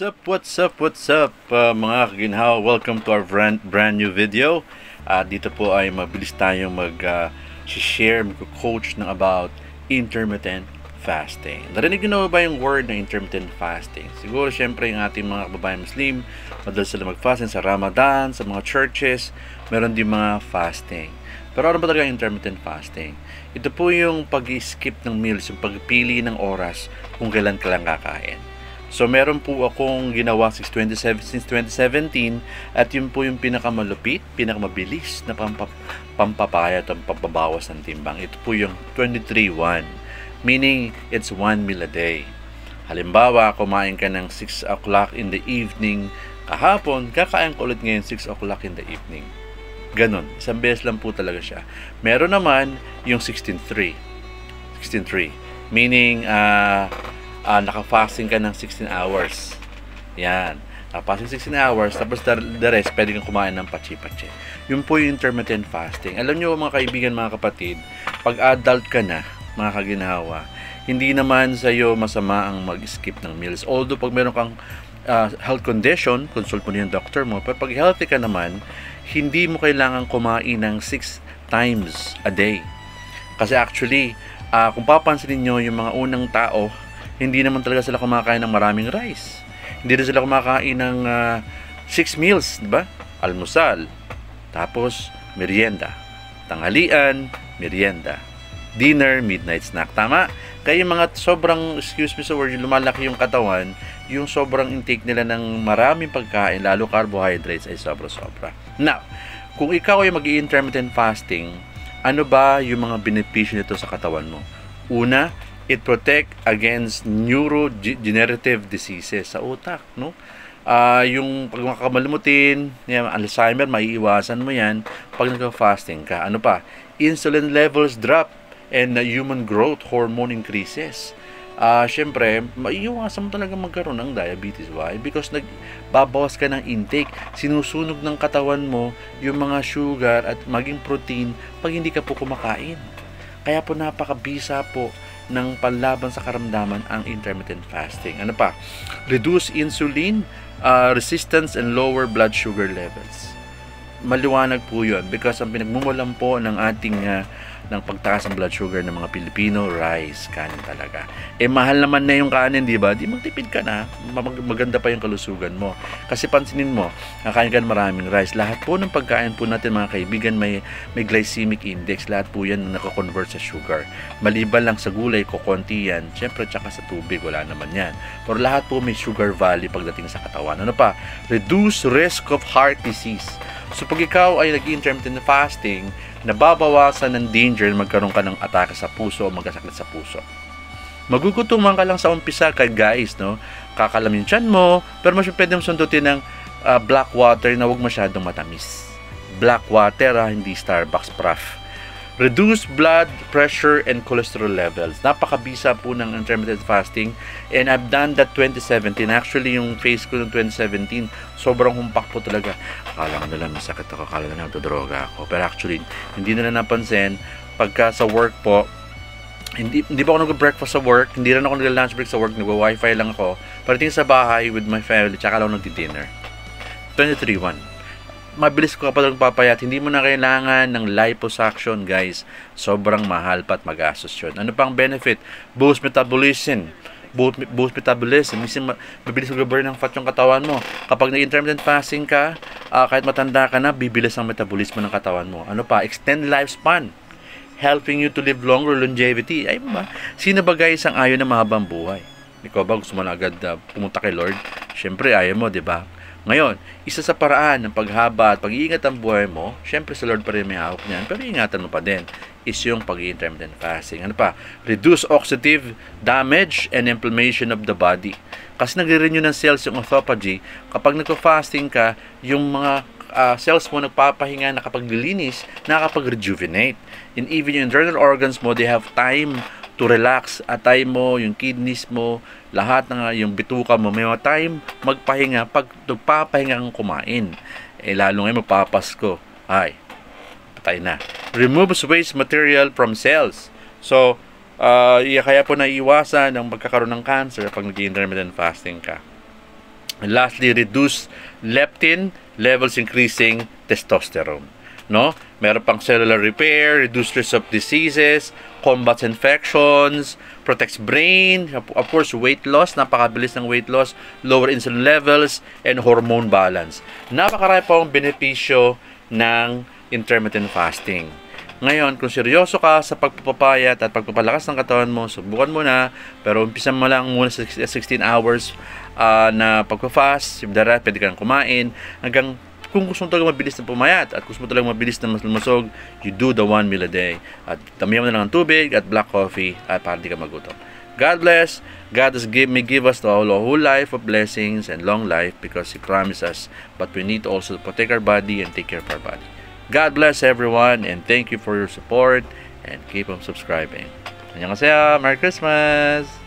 What's up, mga kaginhawa? Welcome to our brand new video. Dito po ay mabilis tayong mag-share, mag-coach ng about intermittent fasting. Narinig nyo na ba yung word na intermittent fasting? Siguro syempre yung ating mga kababayan Muslim, madalas sila mag-fasting sa Ramadan, sa mga churches, meron din mga fasting. Pero ano ba talaga intermittent fasting? Ito po yung pag-skip ng meals, yung pagpili ng oras kung kailan ka lang kakain. So meron po akong ginawa since 2017 at yun po yung pinakamalupit, pinakamabilis na pampapayat at pampabawas ng timbang. Ito po yung 23-1, meaning it's 1 meal a day. Halimbawa, kumain ka ng 6 o'clock in the evening kahapon, kakain ko ulit ngayon 6 o'clock in the evening. Ganon, isang beses lang po talaga siya. Meron naman yung 16-3, meaning naka-fasting ka ng 16 hours. Yan. Naka-fasting 16 hours, tapos the rest, pwede kang kumain ng patsi-patsi. Yun po yung intermittent fasting. Alam nyo mga kaibigan, mga kapatid, pag adult ka na, mga kaginhawa, hindi naman sa'yo masama ang mag-skip ng meals. Although, pag meron kang health condition, consult mo yung doctor mo. Pero pag healthy ka naman, hindi mo kailangan kumain ng 6 times a day. Kasi actually, kung papansinin nyo, yung mga unang tao, hindi naman talaga sila kumakain ng maraming rice. Hindi rin sila kumakain ng 6 meals, di ba? Almusal, tapos merienda, tanghalian, merienda, dinner, midnight snack. Tama? Kaya yung mga sobrang, excuse me sa word, yung lumalaki yung katawan, yung sobrang intake nila ng maraming pagkain, lalo carbohydrates, ay sobra-sobra. Now, kung ikaw ay mag-i-intermittent fasting, ano ba yung mga benepisyo nito sa katawan mo? Una, it protect against neurodegenerative diseases sa utak, no? Yung pag makakamalimutin, yung Alzheimer, maiiwasan mo yan pag nagka-fasting ka. Ano pa? Insulin levels drop and human growth hormone increases. Syempre, maiiwasan mo talaga magkaroon ng diabetes. Why? Because nagbabawas ka ng intake. Sinusunog ng katawan mo yung mga sugar at maging protein pag hindi ka po kumakain. Kaya po napakabisa po ng panlaban sa karamdaman ang intermittent fasting. Ano pa? Reduce insulin resistance and lower blood sugar levels. Maliwanag po yun because ang pinagmumulan po ng ating ng pagtaas ng blood sugar ng mga Pilipino, rice, kanin talaga. Mahal naman na yung kanin, di ba? Di magtipid ka na, maganda pa yung kalusugan mo. Kasi pansinin mo, nakain ka ng maraming rice. Lahat po ng pagkain po natin, mga kaibigan, may glycemic index. Lahat po yan nakakonvert sa sugar. Maliban lang sa gulay, kukunti yan. Siyempre, tsaka sa tubig, wala naman yan. Pero lahat po may sugar value pagdating sa katawan. Ano pa? Reduce risk of heart disease. So, pag ikaw ay nag-intermittent fasting, nababawasan ng danger na magkaroon ka ng atake sa puso o magkasakit sa puso. Magugutuman ka lang sa umpisa kay guys, no? Kakalamin tiyan mo, pero mas pwede mong sundutin ng black water na huwag masyadong matamis. Black water, hindi Starbucks prof. Reduce blood pressure and cholesterol levels. Napakabisa po ng intermittent fasting. And I've done that 2017. Actually, yung phase ko ng 2017, sobrang humpak po talaga. Akala ko nila masakit ako, akala nila nagdodroga ako. Pero actually, hindi nila napansin. Pagka sa work po, hindi pa ako nag-breakfast sa work, hindi rin ako nag-lunch break sa work, nag-wifi lang ako. Parating sa bahay with my family, tsaka lang nag-dinner. 23-1. Mabilis ko kapag nagpapayat, hindi mo na kailangan ng liposuction, guys. Sobrang mahal pa at magastos yun. Ano pang benefit? Boost metabolism. Boost metabolism. Minsan mabilis mag-burn ng fat yung katawan mo. Kapag nag-intermittent fasting ka, kahit matanda ka na, bibilis ang metabolismo ng katawan mo. Ano pa? Extend lifespan. Helping you to live longer, longevity. Ay ba? Sino ba guys ang ayaw na mahabang buhay? Ikaw ba gusto mo na agad pumunta kay Lord? Siyempre ayaw mo, di ba? Ngayon, isa sa paraan ng paghaba at pag-iingat ang buhay mo, syempre sa Lord pa rin may hawak niyan, pero ingatan mo pa din, is yung pag-intermittent fasting. Ano pa? Reduce oxidative damage and inflammation of the body. Kasi nagre-renew ng cells yung autophagy. Kapag nagpa-fasting ka, yung mga cells mo nagpapahinga, nakapaglilinis, nakakapag-rejuvenate. And even yung internal organs mo, they have time to relax. Atay mo, yung kidneys mo, lahat ng yung bituka mo, may mga time magpahinga pag nagpapahinga kang kumain. Lalo ngayon magpapasko. Ay, patay na. Removes waste material from cells. So, kaya po naiiwasan ang magkakaroon ng cancer pag nag-intermittent fasting ka. And lastly, reduce leptin levels, increasing testosterone. No? Meron pang cellular repair, reduce risk of diseases, combats infections, protects brain, of course, weight loss, napakabilis ng weight loss, lower insulin levels, and hormone balance. Napakarami pa ang benepisyo ng intermittent fasting. Ngayon, kung seryoso ka sa pagpapapayat at pagpapalakas ng katawan mo, subukan mo na, pero umpisa mo lang muna sa 16 hours na pagpa-fast, pwede ka nang kumain, hanggang kung gusto mo talaga mabilis na pumayat at gusto mo talaga mabilis na masog, you do the 1 meal a day. At damihan mo na lang ng tubig at black coffee at para di ka magutom. God bless. God has give us the whole life of blessings and long life because He promised us. But we need to also protect our body and take care of our body. God bless everyone and thank you for your support and keep on subscribing. 안녕하세요. Merry Christmas!